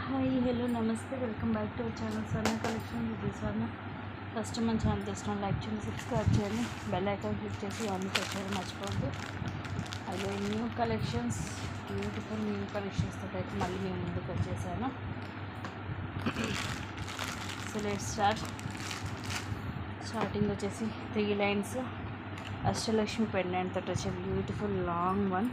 Hi hello నమస్తే welcome back to our channel Swarna collection ఇది స్వర్ణ. First మన channel చేసిన లైక్ చేయండి, సబ్స్క్రైబ్ చేయండి, బెల్ ఐకాన్ క్లిక్ చేసి అన్ని వచ్చేది మర్చిపోవద్దు. అలాగే new collections, beautiful new collections తోటి అయితే మళ్ళీ మేము ముందుకు వచ్చేసాను. సో లెట్స్ స్టార్టింగ్ వచ్చేసి 3 లైన్స్ అష్టలక్ష్మి పెండెంట్ తోటి వచ్చే బ్యూటిఫుల్ లాంగ్ వన్.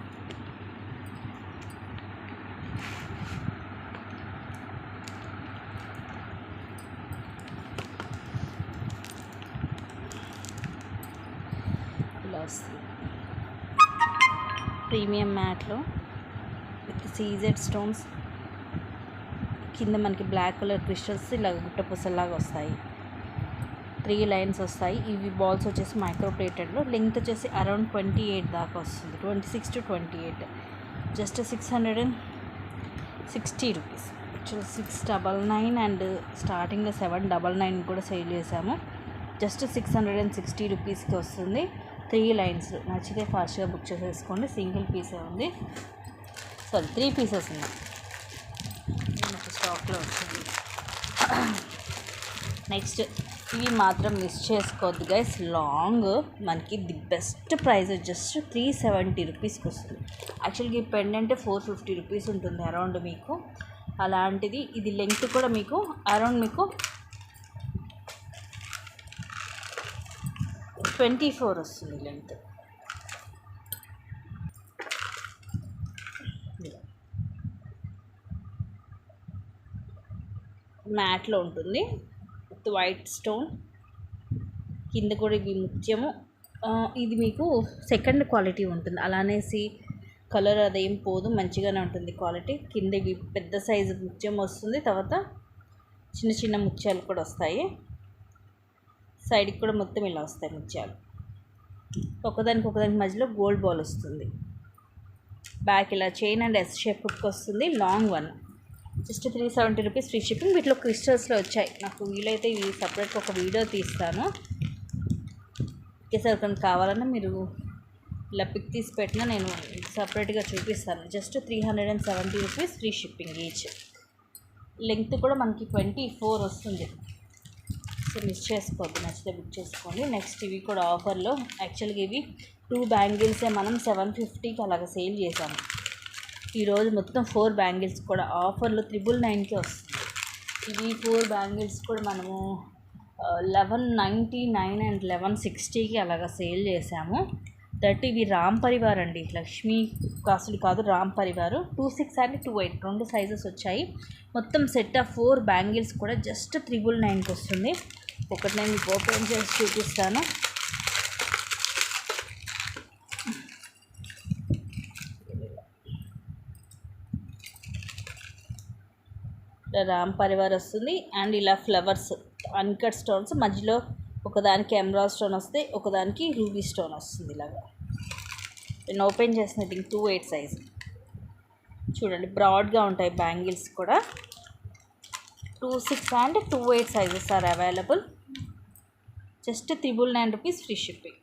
ప్రీమియం మ్యాట్లో విత్ సీజెడ్ స్టోన్స్, కింద మనకి బ్లాక్ కలర్ క్రిస్టల్స్ ఇలా గుట్టపూసల్లాగా వస్తాయి. 3 లైన్స్ వస్తాయి. ఇవి బాల్స్ వచ్చేసి మైక్రో ప్లేటెడ్లో, లెంగ్త్ వచ్చేసి అరౌండ్ 28 దాకా వస్తుంది, 26 to 28. Just 660 rupees. Actual 699 and స్టార్టింగ్లో 799 కూడా సేల్ చేసాము. జస్ట్ 660 రూపీస్కి వస్తుంది. 3 లైన్స్. నచ్చితే ఫాస్ట్గా బుక్ చేసేసుకోండి. సింగిల్ పీసే ఉంది, 3 పీసెస్ ఉన్నాయి, మనకు స్టాక్లో వస్తుంది. నెక్స్ట్ ఇవి మాత్రం మిస్ చేసుకోవద్దు గైస్. లాంగ్ మనకి ది బెస్ట్ ప్రైస్ జస్ట్ 370 రూపీస్కి వస్తుంది. యాక్చువల్గా ఈ పెండెంట్ 450 రూపీస్ ఉంటుంది అరౌండ్ మీకు. అలాంటిది ఇది లెంగ్త్ కూడా మీకు అరౌండ్ మీకు 24 వస్తుంది లెంగ్త్. మ్యాట్లో ఉంటుంది విత్ వైట్ స్టోన్. కింద కూడా ఇవి ముత్యము. ఇది మీకు సెకండ్ క్వాలిటీ ఉంటుంది, అలానేసి కలర్ అదేం పోదు, మంచిగానే ఉంటుంది క్వాలిటీ. కింద ఇవి పెద్ద సైజు ముత్యం వస్తుంది, తర్వాత చిన్న చిన్న ముత్యాలు కూడా వస్తాయి. సైడ్కి కూడా మొత్తం ఇలా వస్తాయి ముత్యాలు. ఒకదానికి మధ్యలో గోల్డ్ బాల్ వస్తుంది. బ్యాక్ ఇలా chain and S shape hook వస్తుంది. Long one just 370 rupees free shipping. వీటిలో క్రిస్టల్స్లో వచ్చాయి. నాకు వీలైతే ఇవి సపరేట్గా ఒక వీడియో తీస్తాను. ఒకేసారి కానీ కావాలన్నా మీరు ఇలా పిక్ తీసి పెట్టినా నేను సపరేట్గా చూపిస్తాను. Just 370 rupees free shipping each. Length కూడా మనకి 24 వస్తుంది. సో మిస్ చేసుకోవద్దు, నచ్చితే బుక్ చేసుకోండి. నెక్స్ట్ ఇవి కూడా ఆఫర్లో. యాక్చువల్గా ఇవి 2 బ్యాంగిల్సే మనం 750కి అలాగ సేల్ చేసాము. ఈరోజు మొత్తం 4 బ్యాంగిల్స్ కూడా ఆఫర్లో 999కి వస్తుంది. ఇవి 4 బ్యాంగిల్స్ కూడా మనము 1199 అండ్ 1160కి అలాగ సేల్ చేసాము. ఇవి రామ్ పరివార్ అండి, లక్ష్మీ కాసులు కాదు, రామ్ పరివారు. 26 అండ్ 28 2 సైజెస్ వచ్చాయి. మొత్తం సెట్ ఆఫ్ 4 బ్యాంగిల్స్ కూడా జస్ట్ 999కి వస్తుంది. ఒకటి నేను మీకు ఓపెన్ చేసి చూపిస్తాను. రామ్ పరివార్ వస్తుంది అండ్ ఇలా ఫ్లవర్స్ అన్కట్ స్టోన్స్, మధ్యలో ఒకదానికి ఎమరాల్డ్ స్టోన్ వస్తే ఒకదానికి రూబీ స్టోన్ వస్తుంది. ఇలాగా నేను ఓపెన్ చేసిన 28 సైజ్ చూడండి, బ్రాడ్గా ఉంటాయి బ్యాంగిల్స్ కూడా. 26 and 28 sizes are available. Just 999 rupees free shipping.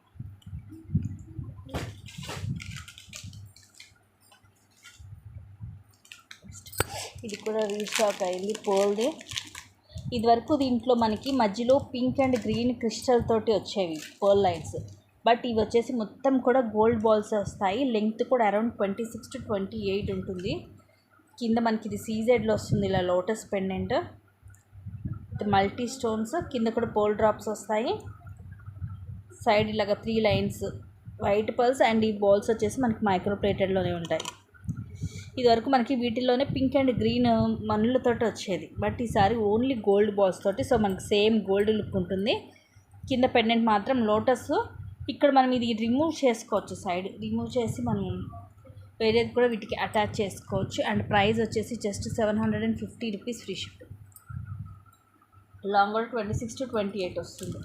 ఇది కూడా రీస్టాక్ అయింది పోల్ది. ఇదివరకు దీంట్లో మనకి మధ్యలో పింక్ అండ్ గ్రీన్ క్రిస్టల్ తోటి వచ్చేవి పర్ల్ లైన్స్, బట్ ఇవి వచ్చేసి మొత్తం కూడా గోల్డ్ బాల్స్ వస్తాయి. లెంగ్త్ కూడా అరౌండ్ 26 to 28 ఉంటుంది. కింద మనకి ఇది సీజెడ్లో వస్తుంది, ఇలా lotus pendant with multi stones. కింద కూడా పోల్ డ్రాప్స్ వస్తాయి. సైడ్ ఇలాగ 3 లైన్స్ వైట్ పర్ల్స్ అండ్ ఈ బాల్స్ వచ్చేసి మనకి మైక్రో ప్లేటెడ్లోనే ఉంటాయి. ఇదివరకు మనకి వీటిల్లోనే పింక్ అండ్ గ్రీన్ మనులతో వచ్చేది, బట్ ఈసారి ఓన్లీ గోల్డ్ బాల్స్ తోటి. సో మనకి సేమ్ గోల్డ్ లుక్ ఉంటుంది. కింద పెండెంట్ మాత్రం లోటస్. ఇక్కడ మనం ఇది రిమూవ్ చేసుకోవచ్చు, సైడ్ రిమూవ్ చేసి మనం వేరేది కూడా వీటికి అటాచ్ చేసుకోవచ్చు. అండ్ ప్రైస్ వచ్చేసి just 750 rupees free ship. Long కూడా 26 to 28 వస్తుంది.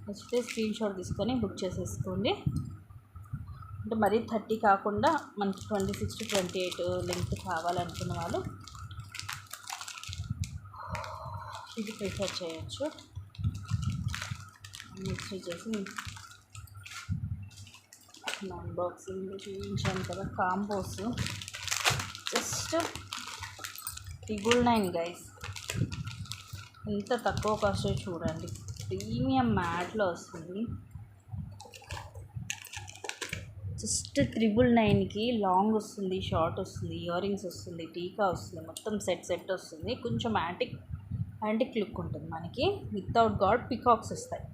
నెక్స్ట్ స్క్రీన్ షాట్ తీసుకొని బుక్ చేసేసుకోండి. అంటే మరీ 30 కాకుండా మనకి 26 to 28 లెంగ్త్ కావాలనుకున్న వాళ్ళు ఇది ప్రిఫర్ చేయొచ్చు. నెక్స్ట్ వచ్చేసి అన్బాక్సింగ్ చూపించాను కదా, కాంబోస్ జస్ట్ 999 గైస్, ఎంత తక్కువ కాస్ట్ చూడండి. ప్రీమియం మ్యాట్లో వస్తుంది. జస్ట్ 999కి లాంగ్ వస్తుంది, షార్ట్ వస్తుంది, ఇయర్ రింగ్స్ వస్తుంది, టీకా వస్తుంది, మొత్తం సెట్ వస్తుంది. కొంచెం యాంటిక్ లుక్ ఉంటుంది మనకి. వితౌట్ గాడ్ పికాక్స్ వస్తాయి.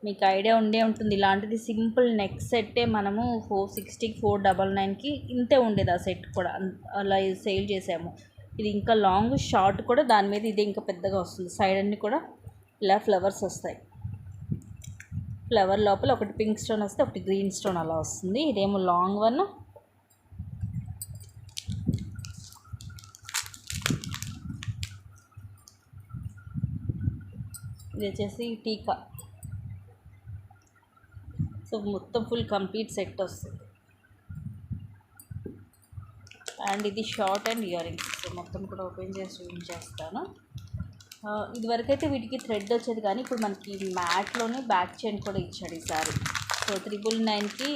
మీకు ఐడియా ఉండే ఉంటుంది. ఇలాంటిది సింపుల్ నెక్ సెట్టే మనము 460 499కి ఇంతే ఉండేది. ఆ సెట్ కూడా అలా సేల్ చేసాము. ఇది ఇంకా లాంగ్ షార్ట్ కూడా దాని మీద ఇది ఇంకా పెద్దగా వస్తుంది. సైడ్ అన్ని కూడా ఇలా ఫ్లవర్స్ వస్తాయి. ఫ్లవర్ లోపల ఒకటి పింక్ స్టోన్ వస్తే ఒకటి గ్రీన్ స్టోన్ అలా వస్తుంది. ఇదేమో లాంగ్ వన్. ఇది వచ్చేసి టీకా. సో మొత్తం ఫుల్ కంప్లీట్ సెట్ వస్తుంది. అండ్ ఇది short and ear rings. So మొత్తం కూడా ఓపెన్ చేసి చూపించేస్తాను. ఇదివరకైతే వీటికి థ్రెడ్ వచ్చేది, కానీ ఇప్పుడు మనకి మ్యాట్లోనే బ్యాక్ చైన్ కూడా ఇచ్చాడు ఈసారి. సో 999కి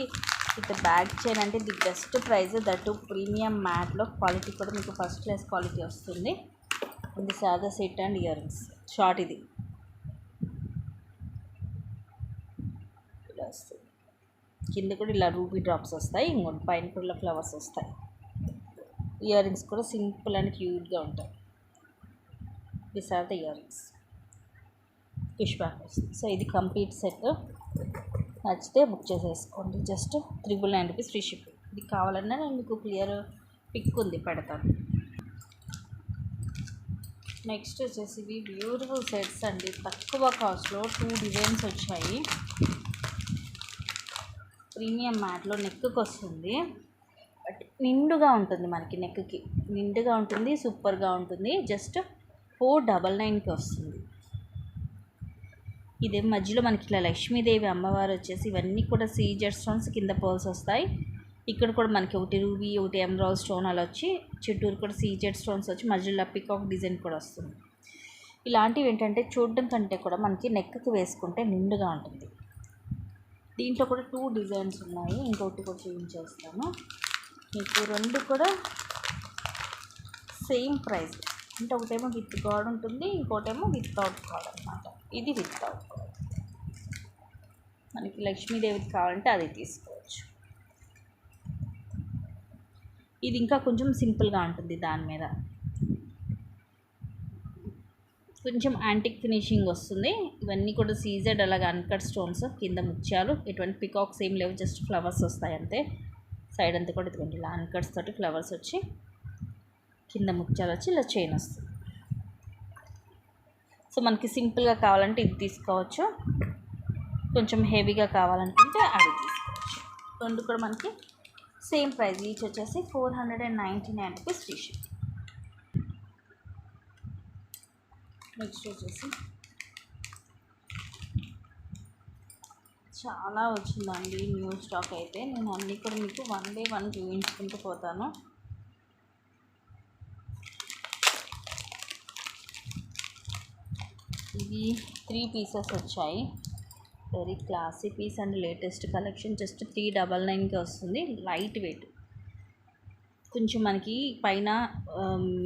విత్ బ్యాక్ చైన్ అంటే the best price. That premium మ్యాట్లో క్వాలిటీ కూడా మీకు ఫస్ట్ క్లాస్ క్వాలిటీ వస్తుంది. ఇది సాదా set and earrings short. ఇది ఇలా వస్తుంది. కింద కూడా ఇలా రూబీ డ్రాప్స్ వస్తాయి. ఇంకోటి పైన కూడా ఫ్లవర్స్ వస్తాయి. ఇయర్ రింగ్స్ కూడా సింపుల్ అండ్ క్యూట్గా ఉంటాయి. These are the earrings. Push back వస్తుంది. సో ఇది కంప్లీట్ సెట్. నచ్చితే బుక్ చేసేసుకోండి. Just 999 rupees free shipping. ఇది కావాలన్నా నేను మీకు క్లియర్ పిక్ ఉంది, పెడతాను. నెక్స్ట్ వచ్చేసి ఇవి బ్యూటిఫుల్ సెట్స్ అండి. తక్కువ కాస్ట్లో 2 డిజైన్స్ వచ్చాయి. ప్రీమియం మ్యాట్లో నెక్కి వస్తుంది. బట్ నిండుగా ఉంటుంది మనకి. నెక్కి నిండుగా ఉంటుంది, సూపర్గా ఉంటుంది. జస్ట్ 499కి వస్తుంది. ఇదే మధ్యలో మనకి ఇలా లక్ష్మీదేవి అమ్మవారు వచ్చేసి ఇవన్నీ కూడా సీజర్ స్టోన్స్, కింద పర్ల్స్ వస్తాయి. ఇక్కడ కూడా మనకి ఒకటి రూబీ, ఒకటి ఎమరాల్డ్ స్టోన్ అలా వచ్చి చుట్టూరు కూడా సీజెడ్ స్టోన్స్ వచ్చి మధ్యలో పికాక్ డిజైన్ కూడా వస్తుంది. ఇలాంటివి ఏంటంటే చూడడం కంటే కూడా మనకి నెక్కి వేసుకుంటే నిండుగా ఉంటుంది. దీంట్లో కూడా 2 డిజైన్స్ ఉన్నాయి. ఇంకొకటి కూడా చూపించేస్తాను మీకు. 2 కూడా సేమ్ ప్రైస్. అంటే ఒకటేమో విత్ గాడ్ ఉంటుంది, ఇంకోటేమో వితౌట్ గాడ్ అనమాట. ఇది వితౌట్ గాడ్. మనకి లక్ష్మీదేవికి కావాలంటే అది తీసుకోవచ్చు. ఇది ఇంకా కొంచెం సింపుల్గా ఉంటుంది. దాని మీద కొంచెం యాంటిక్ ఫినిషింగ్ వస్తుంది. ఇవన్నీ కూడా సీజెడ్ అలాగే అన్కట్ స్టోన్స్, కింద ముత్యాలు. ఎటువంటి పికాక్స్ ఏం లేవు, జస్ట్ ఫ్లవర్స్ వస్తాయి అంతే. సైడ్ అంతా కూడా ఇదిగోండి ఇలా అన్కట్స్ తోటి ఫ్లవర్స్ వచ్చి కింద ముత్యాలు వచ్చి ఇలా చైన్ వస్తుంది. సో మనకి సింపుల్గా కావాలంటే ఇది తీసుకోవచ్చు, కొంచెం హెవీగా కావాలనుకుంటే అది తీసుకోవచ్చు. 2 కూడా మనకి సేమ్ ప్రైస్. ఈచ్ వచ్చేసి 499 రూపీస్ ఫ్రీ షిప్. నెక్స్ట్ వచ్చేసి చాలా వచ్చిందండి న్యూ స్టాక్. అయితే నేను అన్నీ కూడా మీకు 1 బై 1 చూపించుకుంటూ పోతాను. ఇవి 3 పీసెస్ వచ్చాయి. Very classy piece and latest collection. Just 399కి వస్తుంది. Light weight. కొంచెం మనకి పైన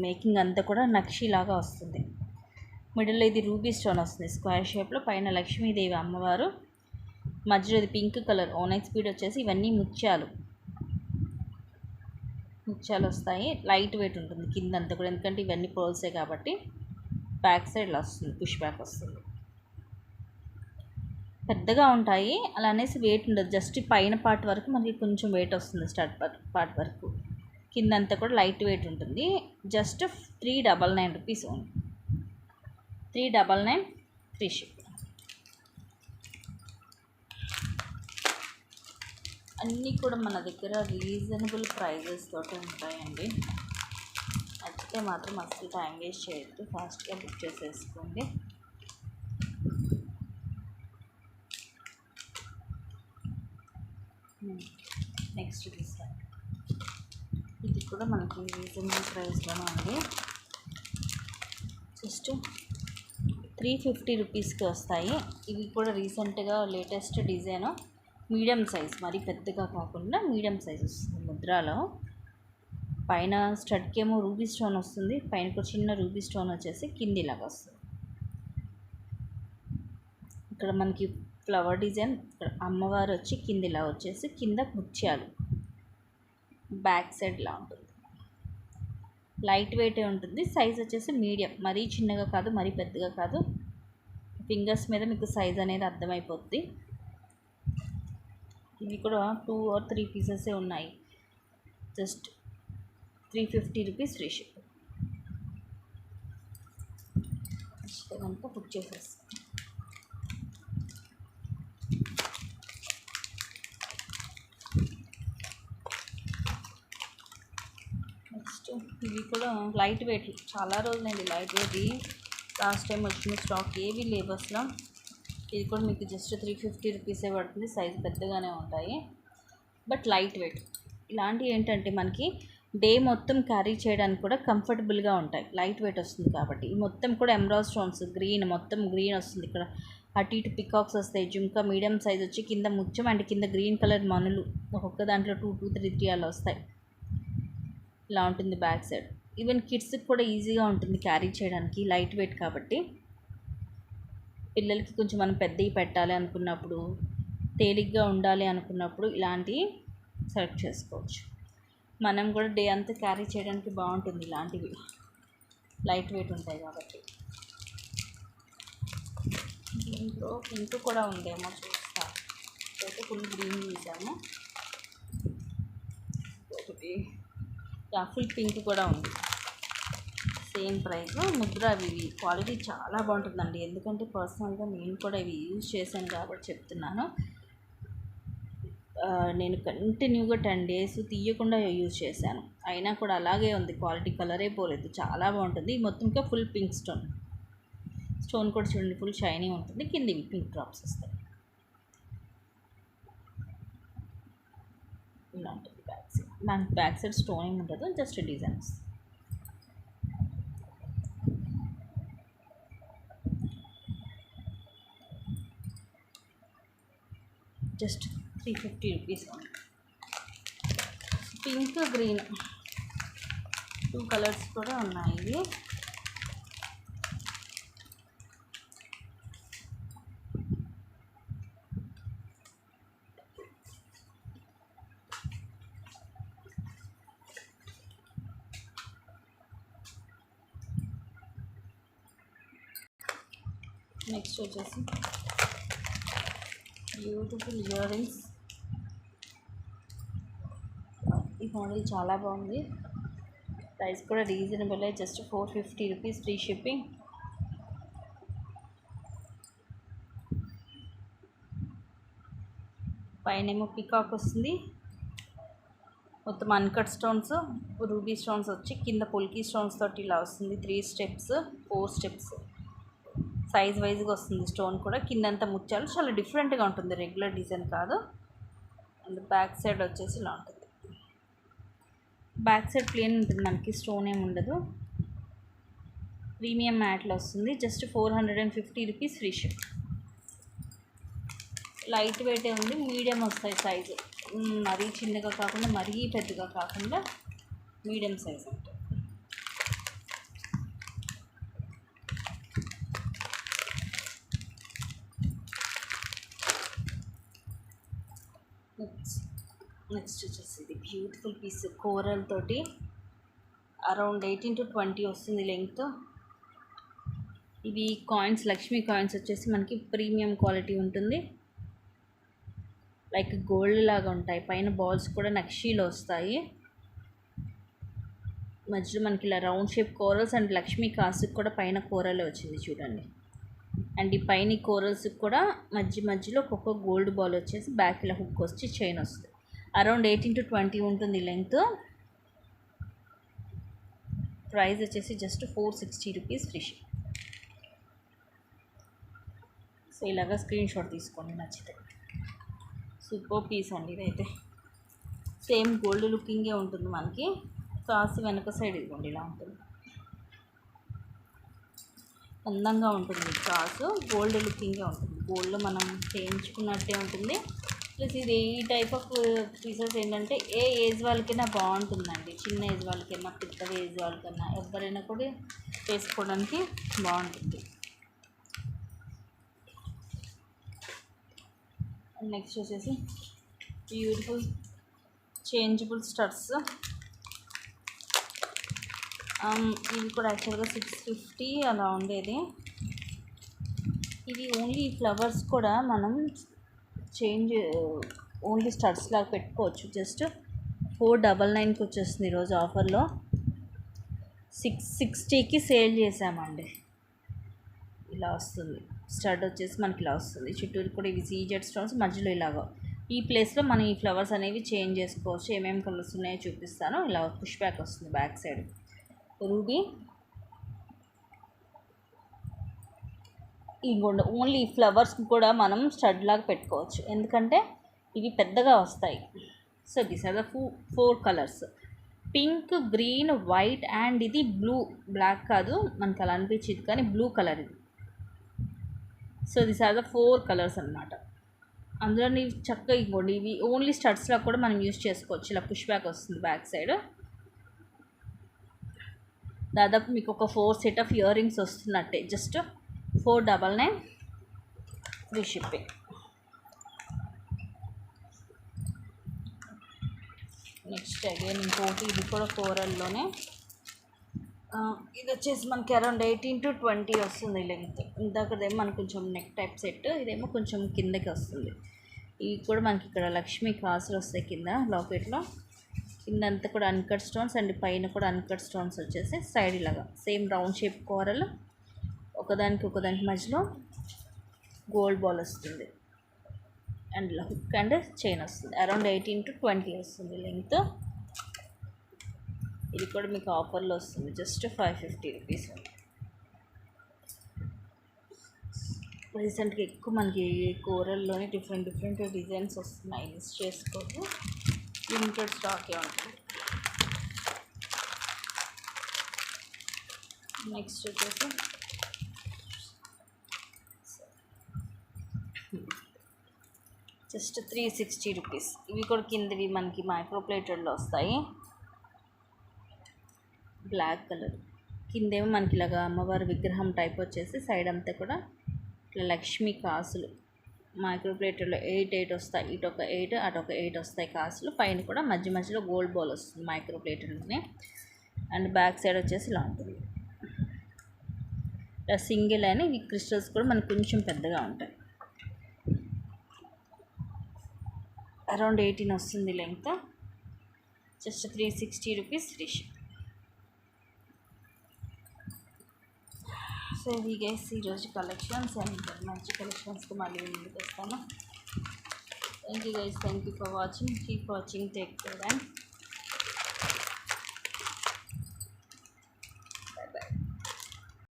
మేకింగ్ అంతా కూడా నక్షిలాగా వస్తుంది. మిడిల్లో ఇది రూబీ స్టోన్ వస్తుంది స్క్వేర్ షేప్లో. పైన లక్ష్మీదేవి అమ్మవారు, మధ్యలో ఇది పింక్ కలర్ ఓనెక్స్ బీడ్ వచ్చేసి ఇవన్నీ ముత్యాలు వస్తాయి. లైట్ వెయిట్ ఉంటుంది కింద అంతా కూడా, ఎందుకంటే ఇవన్నీ పర్ల్సే కాబట్టి. బ్యాక్ సైడ్ ఇలా వస్తుంది, పుష్ బ్యాక్ వస్తుంది. పెద్దగా ఉంటాయి, అలా అనేసి వెయిట్ ఉండదు. జస్ట్ పైన పార్ట్ వరకు మనకి కొంచెం వెయిట్ వస్తుంది, స్టార్ట్ పార్ట్ వరకు. కింద అంతా కూడా లైట్ వెయిట్ ఉంటుంది. Just 399 rupees only. 399 free ship. అన్నీ కూడా మన దగ్గర రీజనబుల్ ప్రైజెస్ తోటి ఉంటాయండి. నచ్చితే మాత్రం అసలు టైం వేస్ట్ చేయొద్దు, ఫాస్ట్గా బుక్ చేసేసుకోండి. నెక్స్ట్ తీసుకోండి. ఇది కూడా మనకి రీజనబుల్ ప్రైస్లోనే ఉంది. జస్ట్ 350 రూపీస్కి వస్తాయి. ఇవి కూడా రీసెంట్గా లేటెస్ట్ డిజైన్, మీడియం సైజ్, మరి పెద్దగా కాకుండా మీడియం సైజ్ వస్తుంది ముద్రాలో. పైన స్టడ్కి ఏమో రూబీ స్టోన్ వస్తుంది, పైన ఒక చిన్న రూబీ స్టోన్ వచ్చేసి కింది ఇలాగా వస్తుంది. ఇక్కడ మనకి ఫ్లవర్ డిజైన్, ఇక్కడ అమ్మవారు వచ్చి కింది ఇలా వచ్చేసి కింద ముత్యాలు, బ్యాక్ సైడ్ ఇలా ఉంటుంది. లైట్ వెయిటే ఉంటుంది. సైజ్ వచ్చేసి మీడియం, మరీ చిన్నగా కాదు మరీ పెద్దగా కాదు. ఫింగర్స్ మీద మీకు సైజ్ అనేది అర్థమైపోద్ది. ఇవి కూడా 2 or 3 పీసెసే ఉన్నాయి. Just 350 rupees free ship. కనుక బుక్ చేసేస్తాం. నెక్స్ట్ ఇవి కూడా లైట్ వెయిట్, చాలా రోజులైంది లైట్ వెయిట్. లాస్ట్ టైం వచ్చిన స్టాక్ ఏవి లేవు అసలు. ఇది కూడా మీకు జస్ట్ 350 రూపీసే పడుతుంది. సైజ్ పెద్దగానే ఉంటాయి బట్ లైట్ వెయిట్. ఇలాంటివి ఏంటంటే మనకి డే మొత్తం క్యారీ చేయడానికి కూడా కంఫర్టబుల్గా ఉంటాయి, లైట్ వెయిట్ వస్తుంది కాబట్టి. ఈ మొత్తం కూడా ఎమరాల్డ్ స్టోన్స్, గ్రీన్, మొత్తం గ్రీన్ వస్తుంది. ఇక్కడ అటు ఇటు పికాక్స్ వస్తాయి. జుంకా మీడియం సైజ్ వచ్చి కింద ముత్యం అండ్ కింద గ్రీన్ కలర్ మనులు ఒక్కొక్క దాంట్లో 2, 2, 3, 3 అలా వస్తాయి. ఇలా ఉంటుంది బ్యాక్ సైడ్. ఈవెన్ కిడ్స్కి కూడా ఈజీగా ఉంటుంది క్యారీ చేయడానికి, లైట్ వెయిట్ కాబట్టి. పిల్లలకి కొంచెం మనం పెద్దవి పెట్టాలి అనుకున్నప్పుడు, తేలిగ్గా ఉండాలి అనుకున్నప్పుడు ఇలాంటివి సెలెక్ట్ చేసుకోవచ్చు. మనం కూడా డే అంతా క్యారీ చేయడానికి బాగుంటుంది. ఇలాంటివి లైట్ వెయిట్ ఉంటాయి కాబట్టి. దీంట్లో పింక్ కూడా ఉందేమో చూస్తాను. అయితే ఫుల్ గ్రీన్ చూసాము. ఒకటి ఫుల్ పింక్ కూడా ఉంది. Same price. ముద్ర అవి క్వాలిటీ చాలా బాగుంటుందండి. ఎందుకంటే పర్సనల్గా నేను కూడా ఇవి యూజ్ చేశాను కాబట్టి చెప్తున్నాను. నేను కంటిన్యూగా 10 days తీయకుండా యూజ్ చేశాను, అయినా కూడా అలాగే ఉంది క్వాలిటీ, కలరే పోలేదు. చాలా బాగుంటుంది. మొత్తంగా ఫుల్ పింక్ స్టోన్ కూడా చూడండి, ఫుల్ షైనీ ఉంటుంది. కింద పింక్ డ్రాప్స్ వస్తాయి. ఇలా ఉంటుంది బ్యాక్ సైడ్. మనకి బ్యాక్ సైడ్ స్టోన్ ఏమి ఉండదు, just designs. Just 350 rupees. Pink, green 2 colours కూడా ఉన్నాయి. నెక్స్ట్ వచ్చేసి బ్యూటిఫుల్ ఇయర్ రింగ్స్. ఈ మోడల్ చాలా బాగుంది. ప్రైస్ కూడా reasonable, just 450 rupees free shipping. పైన ఏమో పికాక్ వస్తుంది. మొత్తం అన్కట్ స్టోన్స్, రూబీ స్టోన్స్ వచ్చి కింద పొల్కీ స్టోన్స్ తోటి ఇలా వస్తుంది. 3 steps 4 steps సైజ్ వైజ్గా వస్తుంది. స్టోన్ కూడా కిందంతా ముత్యాలు, చాలా డిఫరెంట్గా ఉంటుంది, రెగ్యులర్ డిజైన్ కాదు. అండ్ బ్యాక్ సైడ్ వచ్చేసి ఇలా ఉంటుంది. బ్యాక్ సైడ్ ప్లేన్ ఉంటుంది మనకి, స్టోన్ ఏమి ఉండదు. ప్రీమియం మ్యాట్లో వస్తుంది. Just 450 rupees free ship. Light వెయిటే ఉంది, మీడియం వస్తాయి సైజు. మరీ చిన్నగా కాకుండా మరీ పెద్దగా కాకుండా మీడియం సైజ్ ఉంటుంది. నెక్స్ట్ వచ్చేసి ఇది బ్యూటిఫుల్ పీస్, కోరల్ తోటి అరౌండ్ 18 to 20 వస్తుంది లెంగ్త్. ఇవి కాయిన్స్, లక్ష్మీ కాయిన్స్ వచ్చేసి మనకి ప్రీమియం క్వాలిటీ ఉంటుంది. లైక్ గోల్డ్ లాగా ఉంటాయి. పైన బాల్స్ కూడా నక్షీలో వస్తాయి. మధ్యలో మనకి ఇలా round shape corals and Lakshmi కాసుకి కూడా పైన కోరలే వచ్చింది చూడండి. అండ్ ఈ పైన కోరల్స్కి కూడా మధ్యలో ఒక్కొక్క గోల్డ్ బాల్ వచ్చేసి బ్యాక్ ఇలా హుక్ వచ్చి చైన్ వస్తుంది. అరౌండ్ 18 to 20 ఉంటుంది లెంగ్త్. ప్రైస్ వచ్చేసి just 460 rupees free ship. So ఇలాగా స్క్రీన్ షాట్ తీసుకోండి నచ్చితే. సూపర్ పీస్ అండి ఇదైతే. సేమ్ గోల్డ్ లుకింగే ఉంటుంది మనకి. కాసు వెనక సైడ్ ఇదిగోండి ఇలా ఉంటుంది, అందంగా ఉంటుంది. కాసు గోల్డ్ లుకింగే ఉంటుంది, గోల్డ్లో మనం చేయించుకున్నట్టే ఉంటుంది. ప్లస్ ఇది ఈ టైప్ ఆఫ్ పీసెస్ ఏంటంటే ఏ ఏజ్ వాళ్ళకైనా బాగుంటుందండి. చిన్న ఏజ్ వాళ్ళకైనా పెద్ద ఏజ్ వాళ్ళకైనా ఎవరైనా కూడా వేసుకోవడానికి బాగుంటుంది. నెక్స్ట్ వచ్చేసి బ్యూటిఫుల్ చేంజబుల్ స్టడ్స్. ఇవి కూడా యాక్చువల్గా 650 అలా ఉండేది. ఇవి ఓన్లీ ఫ్లవర్స్ కూడా మనం చేంజ్ ఓన్లీ స్టడ్స్ లాగా పెట్టుకోవచ్చు. జస్ట్ 499కి వచ్చేస్తుంది ఈరోజు ఆఫర్లో. 660కి సేల్ చేసామండి. ఇలా వస్తుంది స్టడ్ వచ్చేసి మనకి ఇలా వస్తుంది. చుట్టూరు కూడా ఇవి సీజెడ్ స్టోన్స్, మధ్యలో ఇలాగ ఈ ప్లేస్లో మనం ఈ ఫ్లవర్స్ అనేవి చేంజ్ చేసుకోవచ్చు. ఏమేమి కలర్స్ ఉన్నాయో చూపిస్తాను. ఇలా పుష్ బ్యాక్ వస్తుంది బ్యాక్ సైడ్. రూబీ ఇగోండి ఓన్లీ ఈ ఫ్లవర్స్ కూడా మనం స్టడ్ లాగా పెట్టుకోవచ్చు, ఎందుకంటే ఇవి పెద్దగా వస్తాయి. So these are the 4 colours: pink, green, white and ఇది బ్లూ. బ్లాక్ కాదు, మనకు అలా అనిపించింది కానీ బ్లూ కలర్ ఇది. So these are the 4 colours అనమాట. అందులో నీవు చక్కగా ఇవ్వండి. ఇవి ఓన్లీ స్టడ్స్లో కూడా మనం యూజ్ చేసుకోవచ్చు. ఇలా పుష్ బ్యాక్ వస్తుంది బ్యాక్ సైడ్. దాదాపు మీకు ఒక 4 సెట్ ఆఫ్ ఇయర్ రింగ్స్ వస్తున్నట్టే. Just 499 free shipping. Next again ఇంకోటి, ఇది కూడా కోరల్లోనే. ఇది వచ్చేసి మనకి అరౌండ్ 18 to 20 వస్తుంది లెంగ్త్. ఇందాకదేమో మనకు కొంచెం నెక్ టైప్ సెట్, ఇదేమో కొంచెం కిందకి వస్తుంది. ఇవి కూడా మనకి ఇక్కడ లక్ష్మీ కాసులు వస్తాయి కింద లాకెట్లో. కిందంతా కూడా అన్కట్ స్టోన్స్ అండ్ పైన కూడా అన్కట్ స్టోన్స్ వచ్చేసి సైడ్ ఇలాగా సేమ్ రౌండ్ షేప్ కోరల్. ఒకదానికి మధ్యలో గోల్డ్ బాల్ వస్తుంది అండ్ ఇలా హుక్ అండ్ చైన్ వస్తుంది. అరౌండ్ 18 to 20 వస్తుంది లెంగ్త్. ఇది కూడా మీకు ఆఫర్లో వస్తుంది జస్ట్ 550 రూపీస్. రీసెంట్గా ఎక్కువ మనకి కోరల్లోనే డిఫరెంట్ డిజైన్స్ వస్తున్నాయి. మిస్ చేసుకోవచ్చు, లిమిటెడ్ స్టాకే ఉంటుంది. నెక్స్ట్ వచ్చేసి జస్ట్ 360 రూపీస్. ఇవి కూడా కిందవి మనకి మైక్రో ప్లేటెడ్లో వస్తాయి. బ్లాక్ కలర్ కిందేమో మనకి ఇలాగా అమ్మవారి విగ్రహం టైప్ వచ్చేసి సైడ్ అంతా కూడా ఇట్లా లక్ష్మీ కాసులు మైక్రో ప్లేటెడ్లో 8 వస్తాయి. ఇటు ఒక 8 అటు ఒక 8 వస్తాయి కాసులు. పైన కూడా మధ్యలో గోల్డ్ బాల్ వస్తుంది మైక్రో ప్లేటెడ్లోనే. అండ్ బ్యాక్ సైడ్ వచ్చేసి ఇలా ఉంటుంది. ఇలా సింగిల్ అని ఇవి క్రిస్టల్స్ కూడా మనకు కొంచెం పెద్దగా ఉంటాయి. అరౌండ్ 18 వస్తుంది length. Just 360 rupees free ship. So ఇది గైస్ ఈరోజు కలెక్షన్స్. అండ్ మంచి కలెక్షన్స్తో మళ్ళీ ముందుకు వస్తాను. Thank you guys, thank you for watching. Keep watching, take care and